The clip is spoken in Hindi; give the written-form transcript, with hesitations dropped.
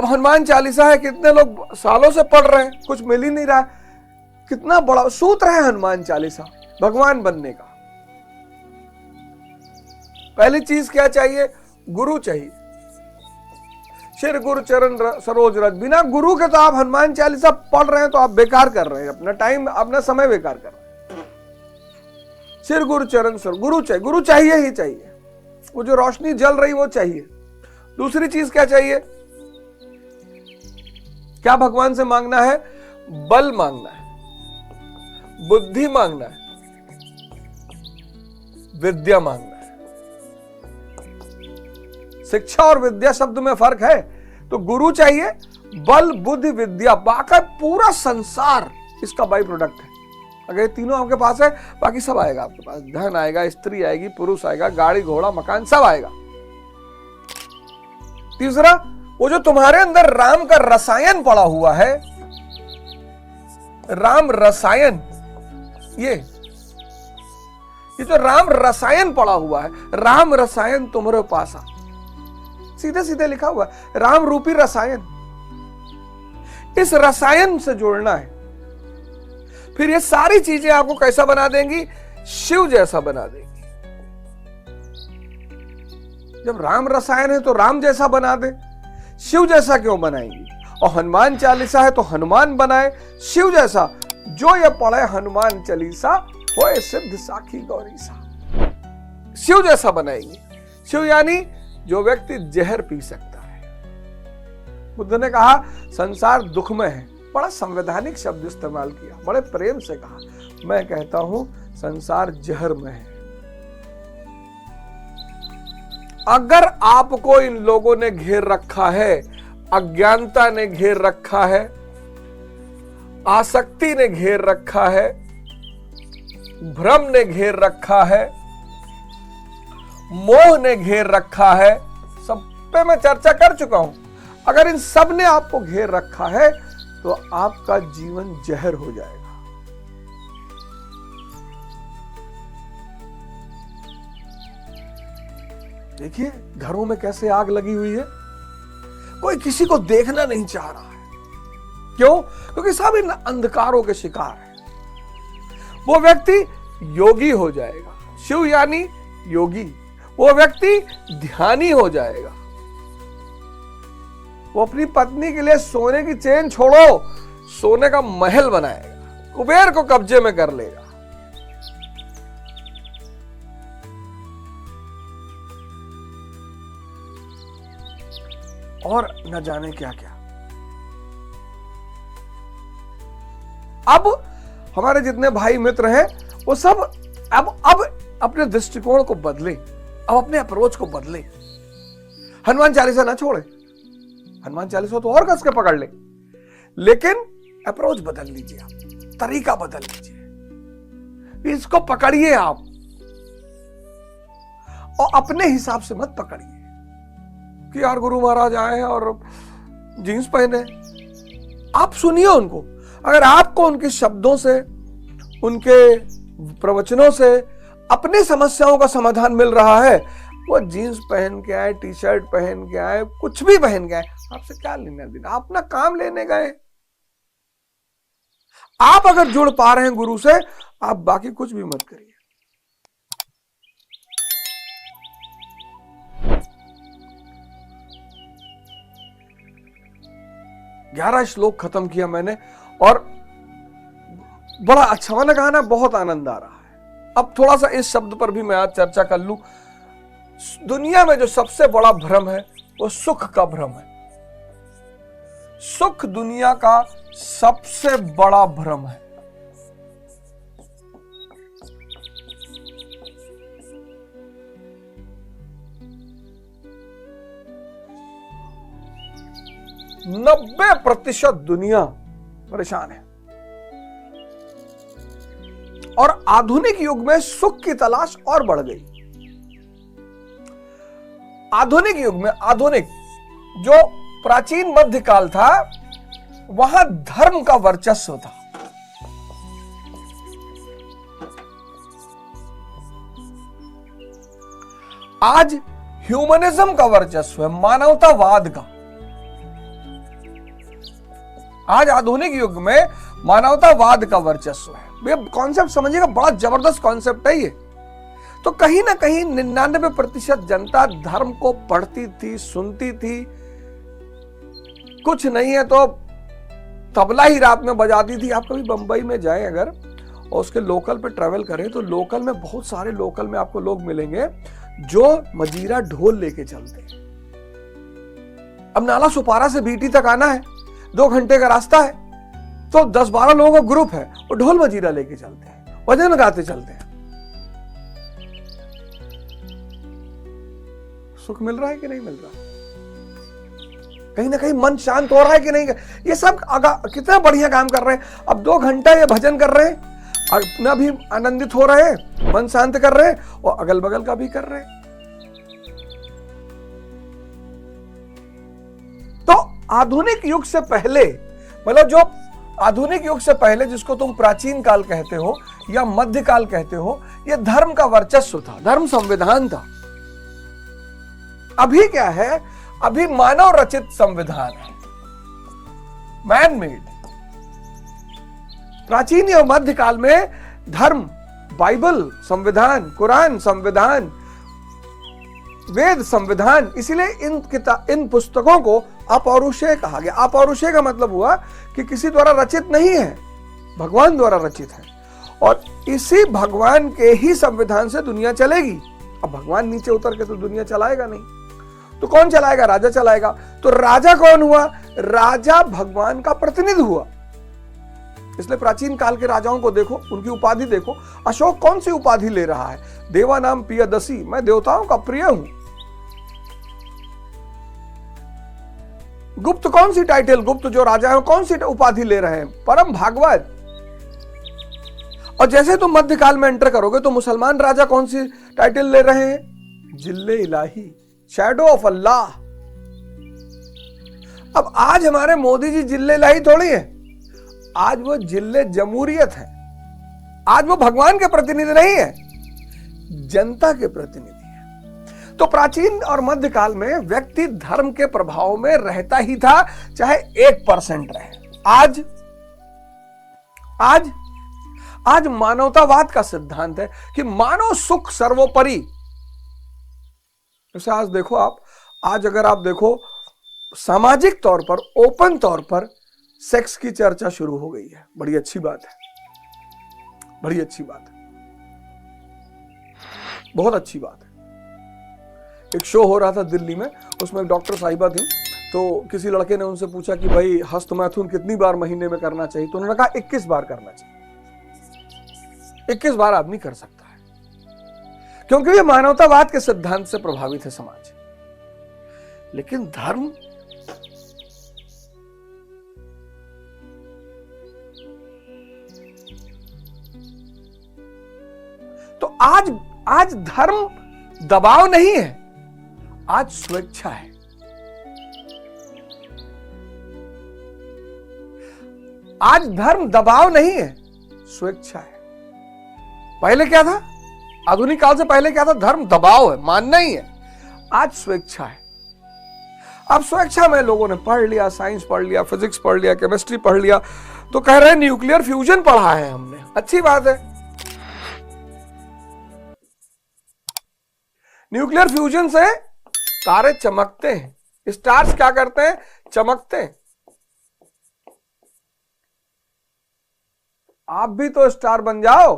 अब हनुमान चालीसा है, कितने लोग सालों से पढ़ रहे हैं, कुछ मिल ही नहीं रहा है। कितना बड़ा सूत्र है हनुमान चालीसा भगवान बनने का। पहली चीज क्या चाहिए? गुरु चाहिए। शिर गुरु चरण सरोज रज। बिना गुरु के तो आप हनुमान चालीसा पढ़ रहे हैं तो आप बेकार कर रहे हैं, अपना टाइम, अपना समय बेकार कर रहे हैं। शिर गुरु चरण सर, गुरु चाहिए ही चाहिए। वो जो रोशनी जल रही वो चाहिए। दूसरी चीज क्या चाहिए? क्या भगवान से मांगना है? बल मांगना है, बुद्धि मांगना है, विद्या मांगना है। शिक्षा और विद्या शब्द में फर्क है। तो गुरु चाहिए, बल, बुद्धि, विद्या, बाकी पूरा संसार इसका बाई प्रोडक्ट है। अगर ये तीनों आपके पास है, बाकी सब आएगा आपके पास। धन आएगा, स्त्री आएगी, पुरुष आएगा, गाड़ी घोड़ा मकान सब आएगा। तीसरा, वो जो तुम्हारे अंदर राम का रसायन पड़ा हुआ है, राम रसायन, ये जो राम रसायन पड़ा हुआ है, राम रसायन तुम्हारे पास आ, सीधे सीधे लिखा हुआ है, राम रूपी रसायन। इस रसायन से जोड़ना है। फिर ये सारी चीजें आपको कैसा बना देंगी? शिव जैसा बना देंगी। जब राम रसायन है तो राम जैसा बना दे, शिव जैसा क्यों बनाएंगी? और हनुमान चालीसा है तो हनुमान बनाए शिव जैसा। जो ये पढ़े हनुमान चालीसा होए सिद्ध साखी गौरी सा, शिव जैसा बनाएंगे। शिव यानी जो व्यक्ति जहर पी सकता है। बुद्ध ने कहा संसार दुख में है, बड़ा संवैधानिक शब्द इस्तेमाल किया, बड़े प्रेम से कहा। मैं कहता हूं संसार जहर में है। अगर आपको इन लोगों ने घेर रखा है, अज्ञानता ने घेर रखा है, आसक्ति ने घेर रखा है, भ्रम ने घेर रखा है, मोह ने घेर रखा है, सब पे मैं चर्चा कर चुका हूं। अगर इन सब ने आपको घेर रखा है तो आपका जीवन जहर हो जाएगा। देखिए घरों में कैसे आग लगी हुई है, कोई किसी को देखना नहीं चाह रहा है। क्यों? क्योंकि सब इन अंधकारों के शिकार है। वो व्यक्ति योगी हो जाएगा, शिव यानी योगी। वो व्यक्ति ध्यानी हो जाएगा। वो अपनी पत्नी के लिए सोने की चेन छोड़ो, सोने का महल बनाएगा, कुबेर को कब्जे में कर लेगा। और न जाने क्या क्या। अब हमारे जितने भाई मित्र हैं वो सब अब अपने दृष्टिकोण को बदले, अब अपने अप्रोच को बदले। हनुमान चालीसा ना छोड़े, हनुमान चालीसा तो और कस के पकड़ ले, लेकिन अप्रोच बदल लीजिए, आप तरीका बदल लीजिए, इसको पकड़िए आप, और अपने हिसाब से मत पकड़िए कि यार गुरु महाराज आए हैं और जीन्स पहने। आप सुनिए उनको। अगर आपको उनके शब्दों से, उनके प्रवचनों से अपनी समस्याओं का समाधान मिल रहा है, वो जीन्स पहन के आए, टी शर्ट पहन के आए, कुछ भी पहन के आए, आपसे क्या लेना देना? आप अपना काम लेने गए। आप अगर जुड़ पा रहे हैं गुरु से, आप बाकी कुछ भी मत करिए। ग्यारह श्लोक खत्म किया मैंने और बड़ा अच्छा, मैंने कहा ना, बहुत आनंद आ रहा है। अब थोड़ा सा इस शब्द पर भी मैं आज चर्चा कर लूं। दुनिया में जो सबसे बड़ा भ्रम है वो सुख का भ्रम है। सुख दुनिया का सबसे बड़ा भ्रम है। नब्बे प्रतिशत दुनिया परेशान है और आधुनिक युग में सुख की तलाश और बढ़ गई। आधुनिक युग में, आधुनिक जो प्राचीन मध्यकाल था, वहां धर्म का वर्चस्व था। आज ह्यूमनिज्म का वर्चस्व है, मानवतावाद का। आज आधुनिक युग में मानवतावाद का वर्चस्व है। ये कॉन्सेप्ट समझिएगा, बड़ा जबरदस्त कॉन्सेप्ट है ये। तो कहीं ना कहीं 99% जनता धर्म को पढ़ती थी, सुनती थी, कुछ नहीं है तो तबला ही रात में बजाती थी। आप कभी बंबई में जाएं अगर और उसके लोकल पे ट्रेवल करें तो लोकल में बहुत सारे लोकल में आपको लोग मिलेंगे जो मजीरा ढोल लेके चलते हैं। अब नाला सुपारा से बीटी तक आना है, 2 घंटे का रास्ता है, तो 10-12 लोगों का ग्रुप है और ढोल मजीरा लेके चलते हैं, भजन गाते चलते हैं। सुख मिल रहा है कि नहीं मिल रहा? कहीं ना कहीं मन शांत हो रहा है कि नहीं? ये सब कितना बढ़िया काम कर रहे हैं। अब 2 घंटा ये भजन कर रहे हैं, अपना भी आनंदित हो रहे हैं, मन शांत कर रहे हैं और अगल बगल का भी कर रहे हैं। तो आधुनिक युग से पहले, मतलब जो आधुनिक युग से पहले जिसको तुम प्राचीन काल कहते हो या मध्यकाल कहते हो, यह धर्म का वर्चस्व था, धर्म संविधान था। अभी क्या है? अभी मानव रचित संविधान है, मैन मेड। प्राचीन या मध्यकाल में धर्म, बाइबल संविधान, कुरान संविधान, वेद संविधान, इसीलिए इन पुस्तकों को अपौरुषेय कहा गया। अपौरुषेय का मतलब हुआ कि किसी द्वारा रचित नहीं है, भगवान द्वारा रचित है, और इसी भगवान के ही संविधान से दुनिया चलेगी। अब भगवान नीचे उतर के तो दुनिया चलाएगा नहीं, तो कौन चलाएगा? राजा चलाएगा। तो राजा कौन हुआ? राजा भगवान का प्रतिनिधि हुआ। इसलिए प्राचीन काल के राजाओं को देखो, उनकी उपाधि देखो। अशोक कौन सी उपाधि ले रहा है? देवा नाम पियदसी, मैं देवताओं का प्रिय हूं। गुप्त कौन सी टाइटल, गुप्त जो राजा है कौन सी उपाधि ले रहे हैं? परम भागवत। और जैसे तुम मध्यकाल में एंटर करोगे तो मुसलमान राजा कौन सी टाइटल ले रहे हैं? जिल्ले इलाही, शैडो ऑफ अल्लाह। अब आज हमारे मोदी जी जिल्ले इलाही थोड़ी है, आज वो जिल्ले जमहूरियत है। आज वो भगवान के प्रतिनिधि नहीं है, जनता के प्रतिनिधि है। तो प्राचीन और मध्यकाल में व्यक्ति धर्म के प्रभाव में रहता ही था, चाहे 1% रहे। आज मानवतावाद का सिद्धांत है कि मानव सुख सर्वोपरि। जैसे आज देखो आप, आज अगर आप देखो सामाजिक तौर पर, ओपन तौर पर सेक्स की चर्चा शुरू हो गई है। बड़ी अच्छी बात है, बड़ी अच्छी बात है, बहुत अच्छी बात है। एक शो हो रहा था दिल्ली में, उसमें एक डॉक्टर साहिबा थी, तो किसी लड़के ने उनसे पूछा कि भाई हस्तमैथुन कितनी बार महीने में करना चाहिए? तो उन्होंने कहा 21 बार करना चाहिए। 21 बार आदमी कर सकता है, क्योंकि ये मानवतावाद के सिद्धांत से प्रभावित है समाज। लेकिन धर्म तो आज धर्म दबाव नहीं है, आज स्वेच्छा है। आज धर्म दबाव नहीं है, स्वेच्छा है। पहले क्या था? आधुनिक काल से पहले क्या था? धर्म दबाव है, मानना ही है। आज स्वेच्छा है। अब स्वेच्छा में लोगों ने पढ़ लिया, साइंस पढ़ लिया, फिजिक्स पढ़ लिया, केमिस्ट्री पढ़ लिया, तो कह रहे हैं न्यूक्लियर फ्यूजन पढ़ा है हमने। अच्छी बात है। न्यूक्लियर फ्यूजन से तारे चमकते हैं, स्टार्स क्या करते हैं? चमकते हैं। आप भी तो स्टार बन जाओ।